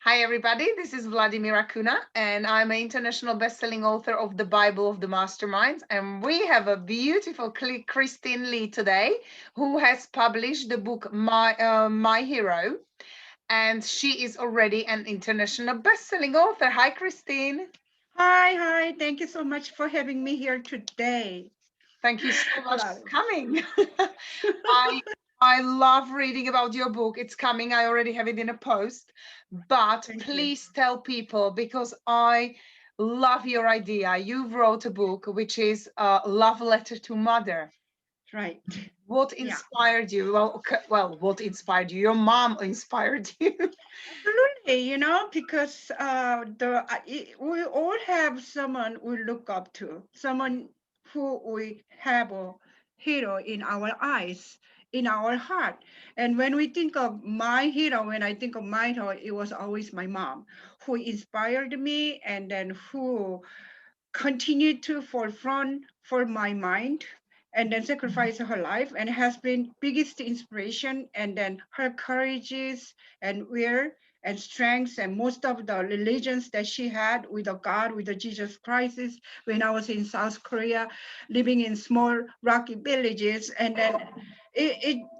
Hi, everybody. This is Vladimira Kuna, and I'm an international best-selling author of the Bible of the Masterminds. And we have a beautiful Christine today, who has published the book myhero, and she is already an international best-selling author. Hi, Christine. Hi. Thank you so much for having me here today. Thank you so much Love for it. coming. I I love reading about your book. It's coming. I already have it in a post. But Thank you. please tell people because I love your idea. You wrote a book which is a love letter to mother. Right. What Yeah, inspired you? Well, okay, well, what inspired you? Your mom inspired you. absolutely. Because we all have someone we look up to, someone who we have a hero in our eyes, in our heart. And when we think of my hero, when I think of my hero, it was always my mom who inspired me and then who continued to forefront for my mind and then sacrifice her life and has been biggest inspiration and then her courages and will and strengths and most of the religions that she had with the God, with the Jesus Christ when I was in South Korea, living in small rocky villages. And then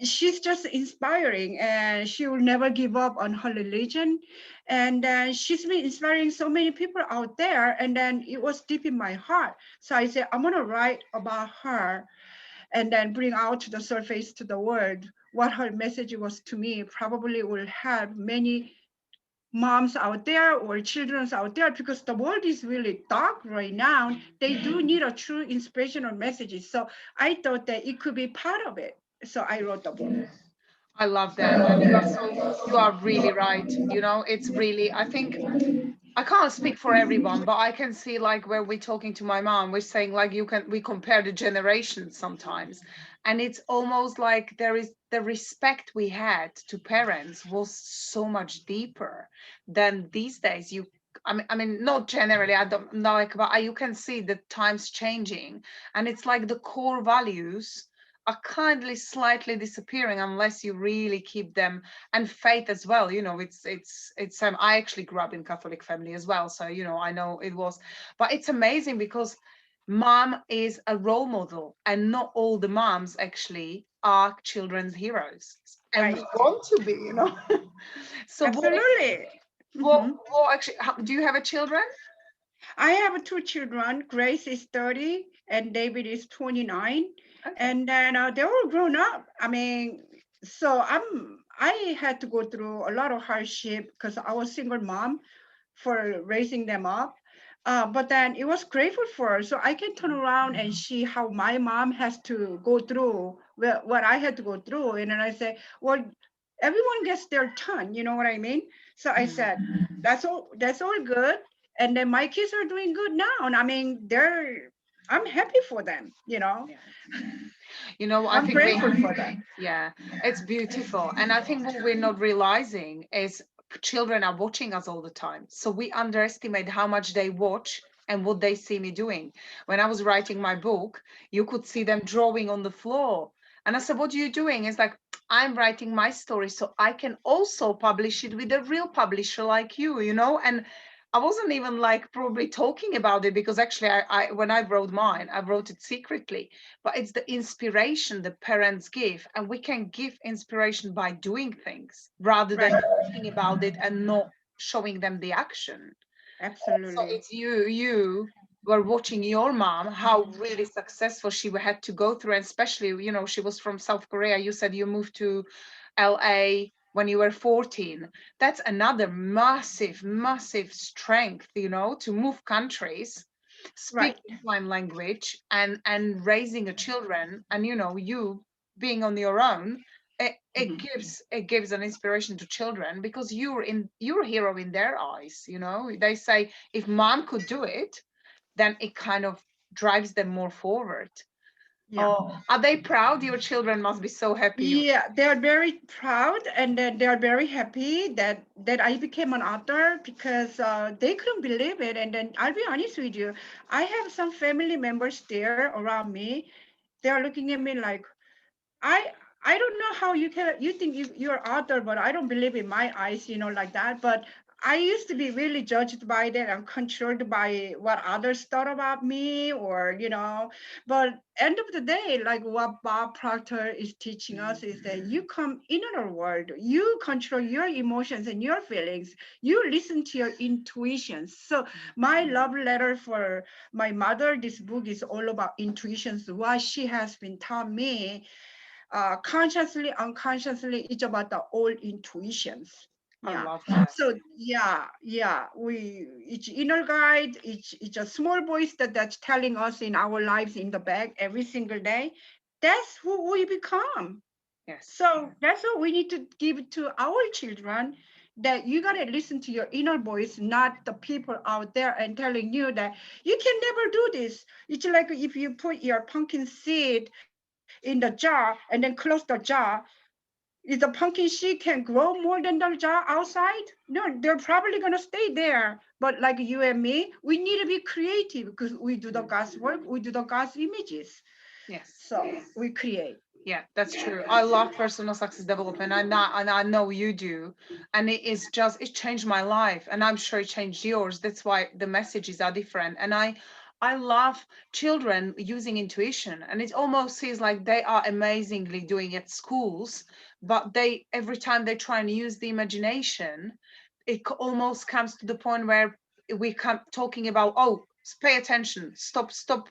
she's just inspiring and she will never give up on her religion and she's been inspiring so many people out there and then it was deep in my heart, so I said I'm going to write about her and then bring out to the surface to the world what her message was to me. Probably will help many moms out there or children out there because the world is really dark right now. They do need a true inspirational messages, so I thought that it could be part of it, so I wrote the book. I love that, and you are really right. It's really, I think I can't speak for everyone, but I can see like where we're talking to my mom, we're saying like we compare the generations sometimes. And it's almost like there is the respect we had to parents was so much deeper than these days. I mean, not generally, I don't know, like, but you can see the times changing, and it's like the core values are kindly slightly disappearing unless you really keep them, and faith as well. It's I actually grew up in Catholic family as well, so I know it was, but it's amazing because mom is a role model and not all the moms actually are children's heroes, and we Right. want to be. So Absolutely. what Mhm. what actually do you have a children? I have two children. Grace is 30 and David is 29. Okay. And then they're all grown up. I mean, so I had to go through a lot of hardship because I was single mom for raising them up. But then it was grateful for her. So I can turn around and see how my mom has to go through what I had to go through. And then I say, well, everyone gets their turn. You know what I mean? So I Mm. said, that's all good. And then my kids are doing good now. And I mean, I'm happy for them. Yeah. I I'm think grateful for them. yeah, it's beautiful. And I think what we're not realizing is children are watching us all the time. So we underestimate how much they watch and what they see me doing. When I was writing my book, you could see them drawing on the floor. And I said, "What are you doing?" It's like, "I'm writing my story so I can also publish it with a real publisher like you." And I wasn't even like probably talking about it because actually when I wrote mine, I wrote it secretly, but it's the inspiration the parents give, and we can give inspiration by doing things rather than Right. talking about it and not showing them the action. So Absolutely. it's you were watching your mom, how really successful she had to go through, and especially she was from South Korea. You said you moved to LA when you were 14. That's another massive strength, to move countries, speak Right. foreign language, and raising a children, and you being on your own. It gives an inspiration to children because you're a hero in their eyes. They say if mom could do it, then it kind of drives them more forward. Yeah. Oh, are they proud? Your children must be so happy. Yeah, they are very proud and then they are very happy that I became an author because they couldn't believe it. And then I'll be honest with you, I have some family members there around me. They are looking at me like, I I don't know how you think you're author, but I don't believe in my eyes, like that. But I used to be really judged by that and controlled by what others thought about me, or but end of the day, like what Bob Proctor is teaching us is that you come in our world, you control your emotions and your feelings, you listen to your intuitions. So my love letter for my mother, this book is all about intuitions, what she has been taught me, consciously, unconsciously, it's about the old intuitions. I Yeah. love that. So yeah, we each inner guide, each a small voice that's telling us in our lives in the back every single day. That's who we become. Yes. So that's what we need to give to our children. That you gotta listen to your inner voice, not the people out there and telling you that you can never do this. It's like if you put your pumpkin seed in the jar and then close the jar, is the pumpkin seed can grow more than the jar outside? No, they're probably gonna stay there. But like you and me, we need to be creative because we do the God's work, we do the God's images. Yes. So we create. Yeah, that's true. I love personal success development. And I know you do. And it changed my life. And I'm sure it changed yours. That's why the messages are different. And I love children using intuition. And it almost feels like they are amazingly doing it at schools, but they every time they try and use the imagination, almost comes to the point where we come talking about, oh, pay attention, stop stop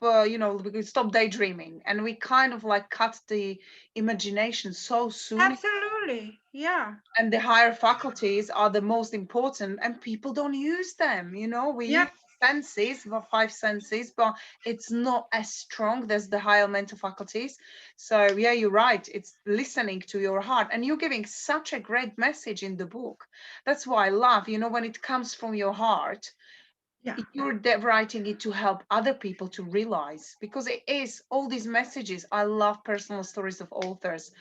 daydreaming, and we kind of like cut the imagination so soon. Absolutely. Yeah. And the higher faculties are the most important, and people don't use them. We use Yeah. senses, the five senses, but it's not as strong as the higher mental faculties. So yeah, you're right, it's listening to your heart, and you're giving such a great message in the book. That's why I love, when it comes from your heart, Yeah. you're writing it to help other people to realize, because it is all these messages. I love personal stories of authors,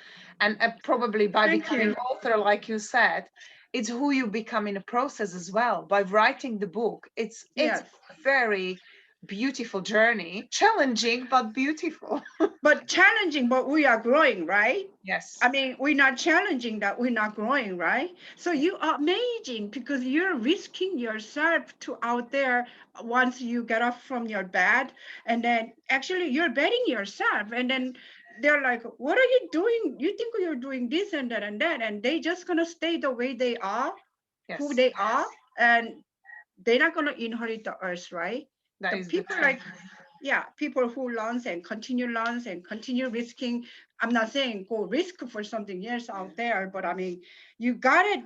and probably by Thank becoming you. author, like you said, it's who you become in a process as well by writing the book. It's Yes. very beautiful journey, challenging but beautiful. But challenging, but we are growing, right? Yes. I mean, we're not challenging that we're not growing, right? So you are amazing because you're risking yourself to out there once you get off from your bed, and then actually you're betting yourself, and then they're like, "What are you doing? You think you're doing this and that," and they just gonna stay the way they are, who Yes, they are, and they're not gonna inherit the earth, right? that The is the people truth. like yeah, people who learns and continue risking. I'm not saying go risk for something else out there, but I mean, you got to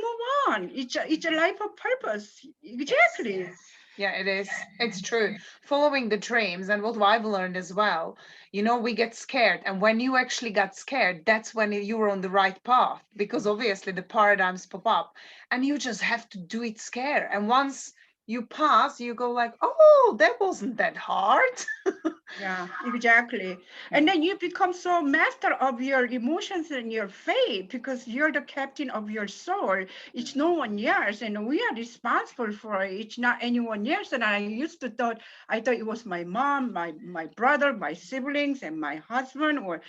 move on. It's a life of purpose. Yes. Exactly. Yeah, it is. It's true. Following the dreams, and what I've learned as well, we get scared. And when you actually got scared, that's when you were on the right path, because obviously the paradigms pop up and you just have to do it scared. And once you pass, you go like, oh, that wasn't that hard. Yeah, exactly. And Yeah. then you become so master of your emotions and your faith because you're the captain of your soul. It's no one else, and we are responsible for it. It's not anyone else. And I thought it was my mom, my brother, my siblings, and my husband, or,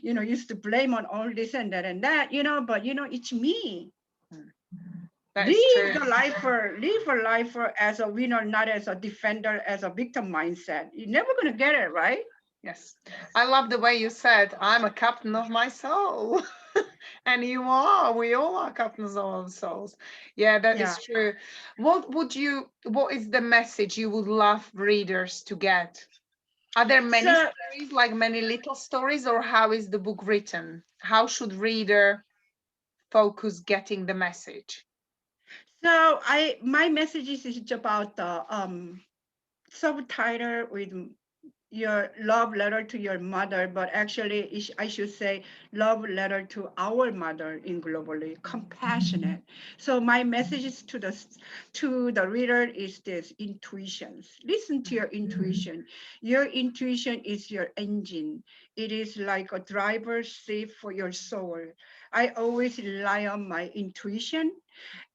used to blame on all this and that, But it's me. Mm. That is true. Live a life for as a winner, not as a defender, as a victim mindset. You're never gonna get it right. Yes. I love the way you said, I'm a captain of my soul. And you are. We all are captains of our souls. Yeah, that Yeah. is true. What is the message you would love readers to get? Are there many So stories, like many little stories, or how is the book written? How should reader focus getting the message? my message is about the subtitle with your love letter to your mother, but actually I should say love letter to our mother in globally compassionate. So my message is to the reader is this: intuitions. Listen to your intuition. Your intuition is your engine. It is like a driver's seat for your soul. I always rely on my intuition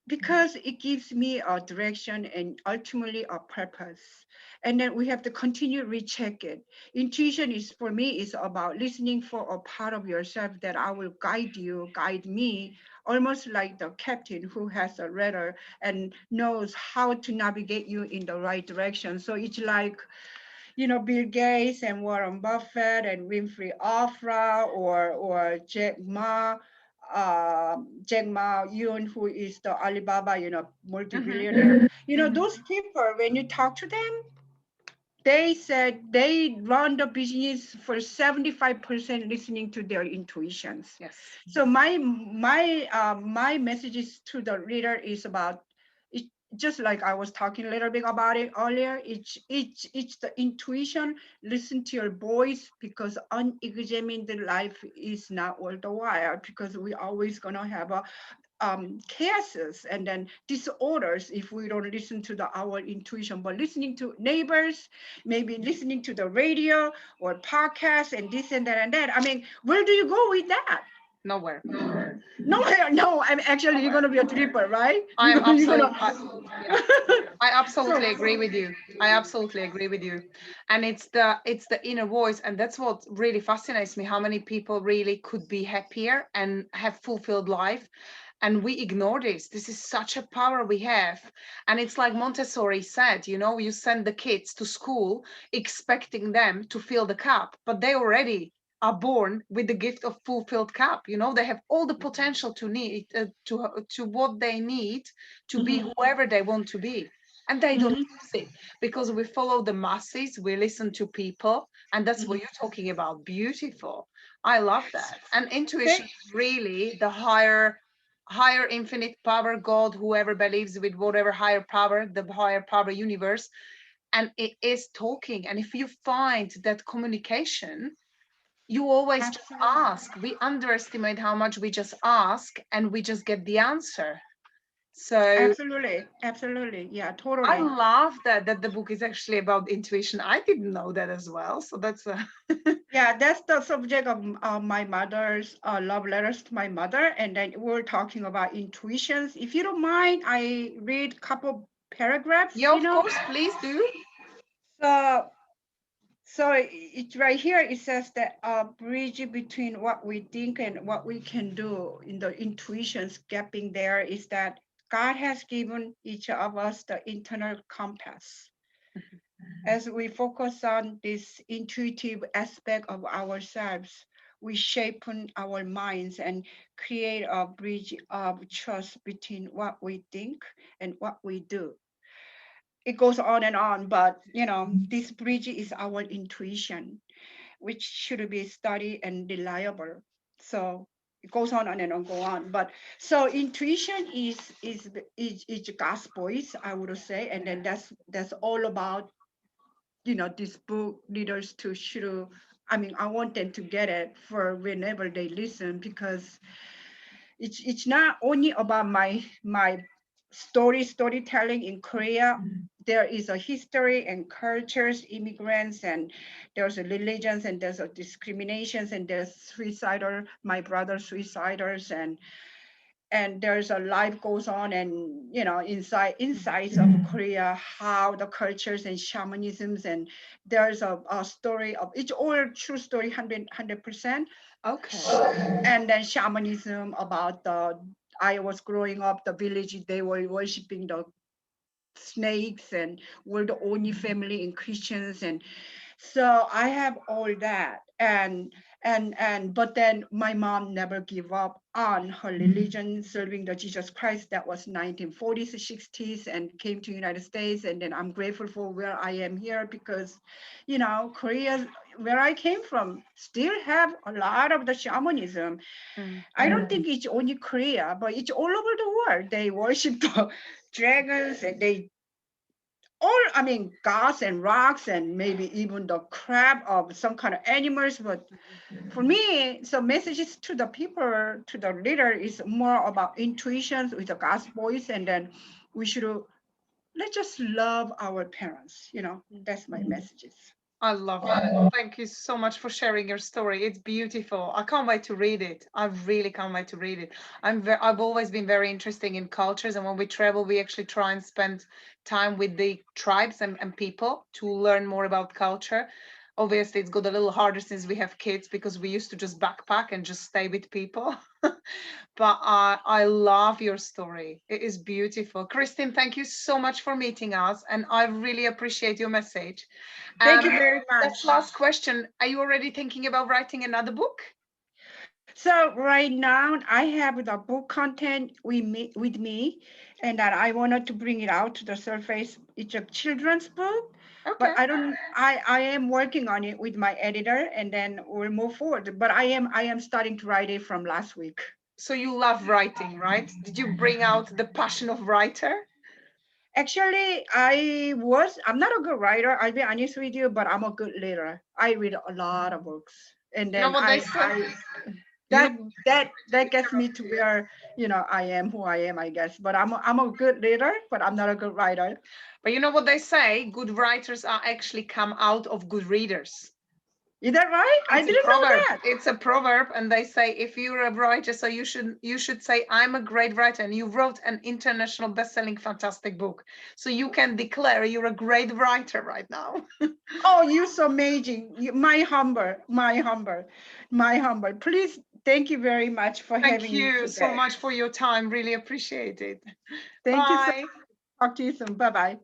because it gives me a direction and ultimately a purpose. And then we have to continue recheck it. Intuition is for me is about listening for a part of yourself that I will guide me almost like the captain who has a rudder and knows how to navigate you in the right direction. So it's like, Bill Gates and Warren Buffett and Winfrey Oprah or Jack Ma Yun, who is the Alibaba, multi-billionaire. Mhm. Those people, when you talk to them, they said they run the business for 75% listening to their intuitions. Yes. So my messages to the reader is about it, just like I was talking a little bit about it earlier. It's the intuition. Listen to your voice, because unexamined life is not worthwhile, because we always gonna have a chaoses and then disorders if we don't listen to our intuition. But listening to neighbors, maybe listening to the radio or podcast and this and that and that. I mean, where do you go with that? Nowhere. Nowhere. No, I'm actually, you're Nowhere. gonna be a tripper, right? I am You're absolutely, gonna. yeah. I So absolutely agree with you. I absolutely agree with you. And it's the inner voice, and that's what really fascinates me, how many people really could be happier and have fulfilled life. And we ignore this. This is such a power we have. And it's like Montessori said, you send the kids to school expecting them to fill the cup, but they already are born with the gift of fulfilled cup. They have all the potential to need to what they need to be mhm, whoever they want to be, and they don't mhm, use it because we follow the masses, we listen to people, and that's what mhm. you're talking about. Beautiful. I love that. And intuition They- is really the higher infinite power, God, whoever believes with whatever higher power, the higher power universe, and it is talking. And if you find that communication, you always just Absolutely. ask. We underestimate how much we just ask and we just get the answer. So Absolutely. Absolutely. Yeah, I totally. love that the book is actually about intuition. I didn't know that as well. So that's Yeah, that's the subject of my mother's love letters to my mother. And then we're talking about intuitions. If you don't mind, I read a couple paragraphs, yeah, of course, please do. So, it's right here. It says that bridge between what we think and what we can do in the intuitions gapping there is that God has given each of us the internal compass. As we focus on this intuitive aspect of ourselves, we shape our minds and create a bridge of trust between what we think and what we do. It goes on and on, but this bridge is our intuition, which should be studied and reliable. So it goes on and on, go on. But so intuition is God's voice, I would say, and then that's all about this book leaders to should. I mean, I want them to get it for whenever they listen, because it's not only about my storytelling in Korea. There is a history and cultures, immigrants, and there's a religions, and there's a discriminations, and there's suicidal, my brother suiciders, and there's a life goes on, and insights of Korea, how the cultures and shamanisms, and there's a story of it's all true story, 100%. Okay. And then shamanism about the I was growing up the village, they were worshiping the snakes and were the only family in Christians. And so I have all that. And but then my mom never gave up on her religion, serving the Jesus Christ. That was 1940s, 60s, and came to United States. And then I'm grateful for where I am here, because Korea, where I came from, still have a lot of the shamanism. Mm. I don't think it's only Korea, but it's all over the world. They worship the dragons, and they all, I mean, gods and rocks, and maybe even the crab of some kind of animals. But for me, so messages to the people, to the leader, is more about intuitions with the God's voice. And then we should let's just love our parents. That's my messages. I love that. Thank you so much for sharing your story. It's beautiful. I can't wait to read it. I really can't wait to read it. I've always been very interested in cultures, and when we travel, we actually try and spend time with the tribes and people to learn more about culture. Obviously, it's got a little harder since we have kids because we used to just backpack and just stay with people. But I love your story. It is beautiful. Christine, thank you so much for meeting us, and I really appreciate your message. Thank you very That's much. last question. Are you already thinking about writing another book? So right now I have the book content with me, and that I wanted to bring it out to the surface. It's a children's book, but Okay. I don't. I am working on it with my editor, and then we'll move forward. But I am starting to write it from last week. So you love writing, right? Did you bring out the passion of writer? Actually, I'm not a good writer, I'll be honest with you, but I'm a good reader. I read a lot of books. And You know then what they I, say? I You know, that gets me to where, I am who I am, I guess. But I'm a good reader, but I'm not a good writer. but you know what they say? Good writers are actually come out of good readers. Is that right? I It's a didn't know proverb. that. It's a proverb, and they say if you're a writer, so you should say I'm a great writer, and you wrote an international best-selling fantastic book, so you can declare you're a great writer right now. Oh, you're so amazing. My humble. Please, thank you very much for Thank having me you so today. much for your time. Really appreciate it. Thank you so Bye. much. Talk to you soon. Bye-bye.